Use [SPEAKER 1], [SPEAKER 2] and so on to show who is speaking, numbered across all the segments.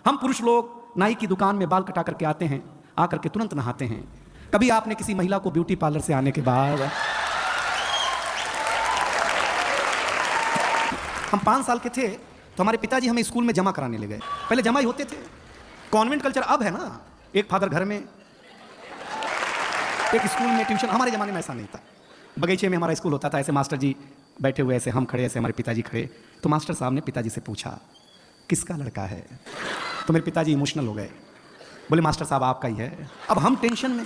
[SPEAKER 1] हम पुरुष लोग नाई की दुकान में बाल कटा करके आते हैं, आकर के तुरंत नहाते हैं। कभी आपने किसी महिला को ब्यूटी पार्लर से आने के बाद, हम 5 साल के थे तो हमारे पिताजी हमें स्कूल में जमा कराने ले गए। पहले जमा ही होते थे, कॉन्वेंट कल्चर अब है ना, एक फादर घर में, एक स्कूल में ट्यूशन। हमारे ज़माने में ऐसा नहीं था। बगीचे में हमारा स्कूल होता था, ऐसे मास्टर जी बैठे हुए, ऐसे हम खड़े, ऐसे हमारे पिताजी खड़े। तो मास्टर साहब ने पिताजी से पूछा किसका लड़का है, तो मेरे पिताजी इमोशनल हो गए, बोले मास्टर साहब आपका ही है। अब हम टेंशन में,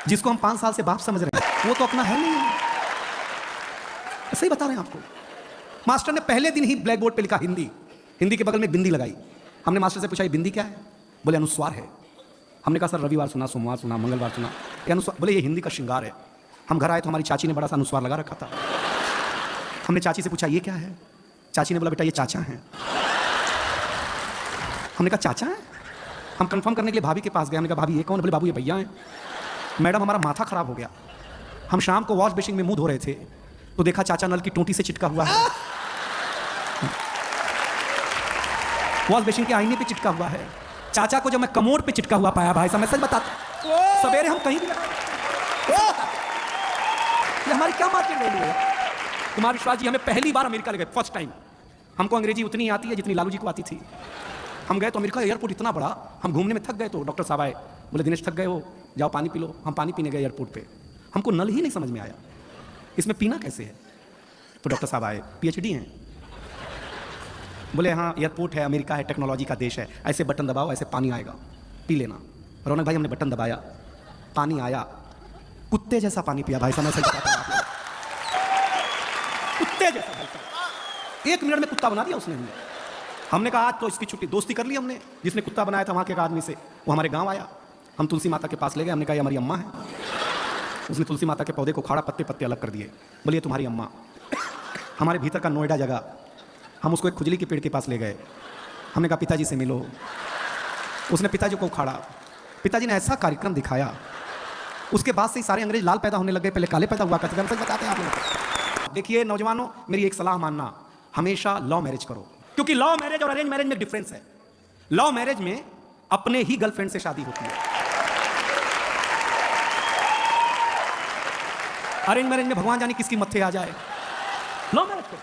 [SPEAKER 1] जिसको हम 5 साल से बाप समझ रहे हैं वो तो अपना है नहीं। सही बता रहे हैं आपको। मास्टर ने पहले दिन ही ब्लैक बोर्ड पे लिखा हिंदी, हिंदी के बगल में बिंदी लगाई। हमने मास्टर से पूछा ये बिंदी क्या है, बोले अनुस्वार है। हमने कहा सर रविवार सुना, सोमवार सुना, मंगलवार सुना, ये अनुस्वार, बोले ये हिंदी का श्रृंगार है। हम घर आए तो हमारी चाची ने बड़ा सा अनुस्वार लगा रखा था। हमने चाची से पूछा ये क्या है, चाची ने बोला बेटा ये चाचा हैं। हमने कहा चाचा है। हम कंफर्म करने के लिए भाभी के पास गए। हमने कहा भाभी ये कौन, बोले बाबू ये भैया हैं। मैडम हमारा माथा खराब हो गया। हम शाम को वॉश बेसिन में मुंह धो रहे थे तो देखा चाचा नल की टोंटी से चिटका हुआ है, वॉश बेसिन के आईने पे चिटका हुआ है। चाचा को जब मैं कमोड पे चिटका हुआ पाया, भाई साहब मैं सच बताता, सवेरे हम कहीं भी, ये हमारी क्या मार्केट वैल्यू है। कुमार विश्वास जी हमें पहली बार अमेरिका ले गए, फर्स्ट टाइम। हमको अंग्रेजी उतनी आती है जितनी लालू जी को आती थी। हम गए तो अमेरिका एयरपोर्ट इतना बड़ा, हम घूमने में थक गए तो डॉक्टर साहब आए, बोले दिनेश थक गए हो, जाओ पानी पी लो। हम पानी पीने गए एयरपोर्ट पे, हमको नल ही नहीं समझ में आया इसमें पीना कैसे है। तो डॉक्टर साहब आए, PhD हैं, बोले हाँ एयरपोर्ट है, अमेरिका है, टेक्नोलॉजी का देश है, ऐसे बटन दबाओ ऐसे पानी आएगा, पी लेना। रौनक भाई हमने बटन दबाया, पानी आया, कुत्ते जैसा पानी पिया भाई साहब, कुत्ते जैसा भाई साहब, 1 मिनट में कुत्ता बना दिया उसने। हमने कहा आज तो इसकी छुट्टी, दोस्ती कर ली हमने। जिसने कुत्ता बनाया था वहाँ के एक आदमी से, वो हमारे गाँव आया। हम तुलसी माता के पास ले गए, हमने कहा ये हमारी अम्मा है। उसने तुलसी माता के पौधे को खाड़ा, पत्ते पत्ते अलग कर दिए, बोलिए तुम्हारी अम्मा। हमारे भीतर का नोएडा जगह, हम उसको एक खुजली के पेड़ के पास ले गए। हमने कहा पिताजी से मिलो। उसने पिताजी को उखाड़ा, पिताजी ने ऐसा कार्यक्रम दिखाया, उसके बाद से ही सारे अंग्रेज लाल पैदा होने लग गए, पहले काले पैदा हुआ करते थे। सच बताते हैं आप लोग। देखिए नौजवानों, मेरी एक सलाह मानना, हमेशा लव मैरिज करो, क्योंकि लव मैरिज और अरेंज मैरिज में डिफरेंस है। लव मैरिज में अपने ही गर्लफ्रेंड से शादी होती है, अरेंज मैरिज में भगवान जाने किसकी मत्थे आ जाए। लव मैरिज को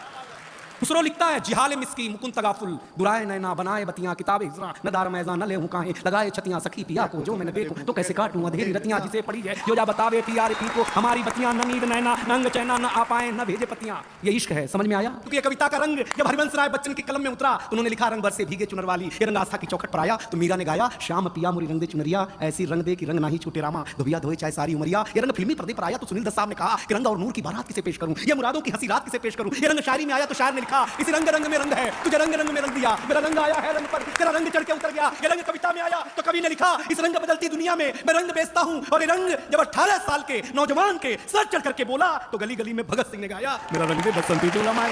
[SPEAKER 1] खुसरो लिखता है जिहाले मिस्की मुकुंद तगाफुल दुराए नैना बनाए बतियां किताबे हिजरा नदार मैज़ा न ले हूं काहे लगाए छतियां सखी पिया को जो मैंने देखो तो कैसे काटूं अधेरी रतियां जिसे पड़ी है जो जा बतावे टीआरपी को हमारी बतियां न नींद नैना नंग चैना न आ पाए न भेजे पतियां। ये इश्क है, समझ में आया। क्योंकि ये कविता का रंग जब हरिवंश राय बच्चन की कलम में उतरा तो उन्होंने लिखा रंग बरसे भीगे चुनर वाली, ये रंग आस्था की चौखट पर आया। तो मीरा ने गाया श्याम पिया मुरी रंग दे चुनरिया, ऐसी रंग दे कि रंग नहीं छूटे रामा, धोबिया धोए चाहे सारी उमरिया। ये रंग फिल्मी पर्दे पर आया तो सुनील दत्त साहब ने कहा कि रंग और नूर की बारात किसे पेश करूं, ये मुरादों की हंसी रात किसे पेश करूं। ये रंग शायरी में आया तो शायर ने लिखा इस रंग रंग में रंग है, तुझे रंग रंग में रंग दिया, मेरा रंग आया है रंग पर, तेरा रंग चढ़ के उतर गया। ये रंग कविता में आया तो कवि ने लिखा इस रंग बदलती दुनिया में मैं रंग बेचता हूं। और ये रंग जब 18 साल के नौजवान के सर चढ़ करके बोला तो गली गली में भगत सिंह ने गाया मेरा रंग दे बसंती चोला माए।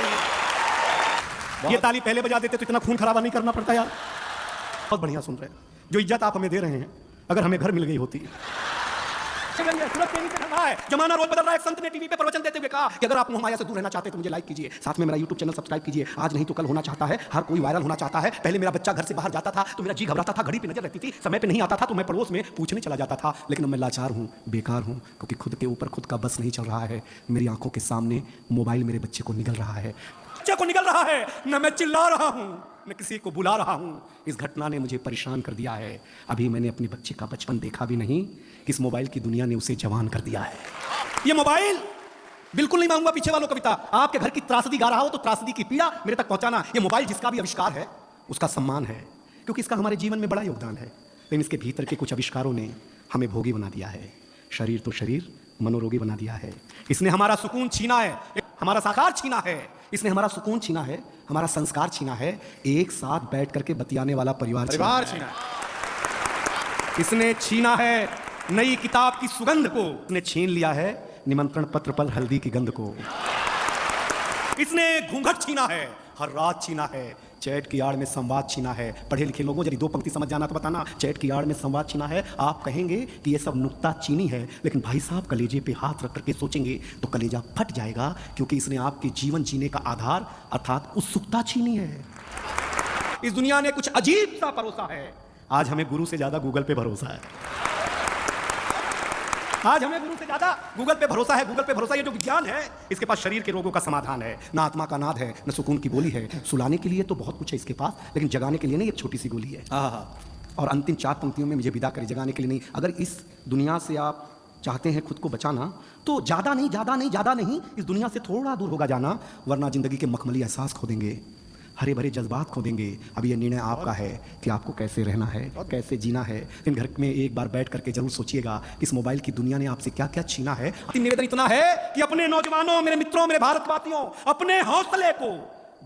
[SPEAKER 1] ये ताली पहले बजा देते तो इतना खून खराबा नहीं करना पड़ता यार। बहुत बढ़िया सुन रहे हैं, जो इज्जत आप हमें दे रहे हैं अगर हमें घर मिल गई होती। जमाना रोज बदल रहा है। संत ने टीवी पे प्रवचन देते हुए कहा कि अगर आप मोहमाया से दूर रहना चाहते हैं तो मुझे लाइक कीजिए, साथ में मेरा यूट्यूब चैनल सब्सक्राइब कीजिए। आज नहीं तो कल होना चाहता है, हर कोई वायरल होना चाहता है। पहले मेरा बच्चा घर से बाहर जाता था तो मेरा जी घबराता था, घड़ी पे नजर रहती थी, समय पे नहीं आता था तो मैं पड़ोस में पूछने चला जाता था। लेकिन अब मैं लाचार हूँ, बेकार हूँ, क्योंकि खुद के ऊपर खुद का बस नहीं चल रहा है। मेरी आंखों के सामने मोबाइल मेरे बच्चे को निगल रहा है, बच्चे को निगल रहा है। न मैं चिल्ला रहा हूँ न किसी को बुला रहा हूँ। इस घटना ने मुझे परेशान कर दिया है। अभी मैंने अपने बच्चे का बचपन देखा भी नहीं, इस मोबाइल की दुनिया ने उसे जवान कर दिया है। ये मोबाइल बिल्कुल नहीं मांगूंगा पीछे वालों कविता, आपके घर की त्रासदी गा रहा हो तो त्रासदी की पीड़ा मेरे तक पहुंचाना। ये मोबाइल जिसका भी आविष्कार है उसका सम्मान है, क्योंकि इसका हमारे जीवन में बड़ा योगदान है। लेकिन इसके भीतर के कुछ आविष्कारों ने हमें भोगी बना दिया है। शरीर तो शरीर, मनोरोगी बना दिया है। इसने हमारा सुकून छीना है, हमारा साकार छीना है। इसने हमारा सुकून छीना है, हमारा संस्कार छीना है, एक साथ बैठ करके बतियाने वाला परिवार छीना है। इसने छीना है नई किताब की सुगंध को, इसने छीन लिया है निमंत्रण पत्र पर हल्दी की गंध को। इसने घूंघट छीना है, हर रात छीना है, चैट की आड़ में संवाद छीना है। पढ़े लिखे लोगों यदि 2 पंक्ति समझ जाना तो बताना, चैट की आड़ में संवाद छीना है। आप कहेंगे कि ये सब नुक्ता चीनी है, लेकिन भाई साहब कलेजे पे हाथ रख करके सोचेंगे तो कलेजा फट जाएगा, क्योंकि इसने आपके जीवन जीने का आधार अर्थात उत्सुकता छीनी है। इस दुनिया ने कुछ अजीब सा परोसा है। आज हमें गुरु से ज्यादा गूगल पे भरोसा है। आज हमें गुरु से ज्यादा गूगल पे भरोसा है। गूगल पे भरोसा, ये जो विज्ञान है इसके पास शरीर के रोगों का समाधान है, ना आत्मा का नाद है, न सुकून की गोली है। सुलाने के लिए तो बहुत कुछ है इसके पास, लेकिन जगाने के लिए नहीं, एक छोटी सी गोली है। और अंतिम 4 पंक्तियों में मुझे विदा करें, जगाने के लिए नहीं। अगर इस दुनिया से आप चाहते हैं खुद को बचाना तो ज्यादा नहीं इस दुनिया से थोड़ा दूर होगा जाना, वरना जिंदगी के मखमली एहसास खो देंगे, हरे भरे जज्बात खो देंगे। अब ये निर्णय आपका है कि आपको कैसे रहना है, कैसे जीना है। इन घर में एक बार बैठ करके जरूर सोचिएगा कि इस मोबाइल की दुनिया ने आपसे क्या क्या छीना है। निवेदन इतना है कि अपने नौजवानों, मेरे मित्रों, मेरे भारतवासियों, अपने हौसले को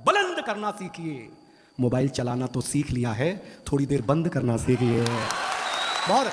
[SPEAKER 1] बुलंद करना सीखिए। मोबाइल चलाना तो सीख लिया है, थोड़ी देर बंद करना सीखिए। बहुत